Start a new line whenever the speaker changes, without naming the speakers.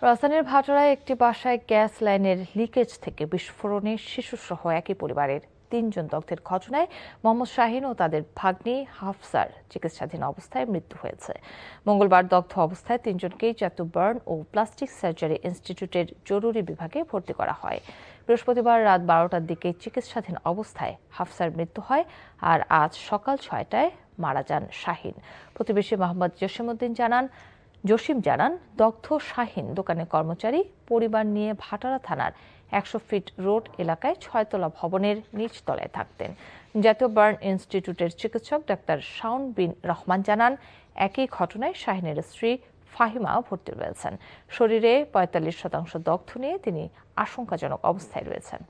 রাজধানীর ভাটারায় একটি বাসায় গ্যাস লাইনের লিকেজ থেকে বিস্ফোরণে শিশুসহ একই পরিবারের ৩ জন দগ্ধের ঘটনায় মোহাম্মদ শাহীন ও তাদের ভাগ্নি হাফসার চিকিৎসাধীন অবস্থায় মৃত্যু হয়েছে। মঙ্গলবার দগ্ধ অবস্থায় ৩ জনকেই জাতীয় বার্ন ও প্লাস্টিক সার্জারি ইনস্টিটিউটের জরুরি বিভাগে ভর্তি করা হয়। বৃহস্পতিবার রাত ১২টার দিকে চিকিৎসাধীন অবস্থায় হাফসার মৃত্যু হয়, আর আজ সকাল ৬টায় মারা যান শাহীন। প্রতিবেশী মোহাম্মদ জসিম জানান, দগ্ধ শাহীন দোকানের কর্মচারী, পরিবার নিয়ে ভাটারা থানার ১০০ ফিট রোড এলাকায় ৬তলা ভবনের নিচতলায় থাকতেন। জাতীয় বার্ন ইনস্টিটিউটের চিকিৎসক ডাক্তার শাওন বিন রহমান জানান, একই ঘটনায় শাহীনের স্ত্রী ফাহিমাও ভর্তি রয়েছেন। শরীরে ৪৫% দগ্ধ নিয়ে তিনি আশঙ্কাজনক অবস্থায় রয়েছেন।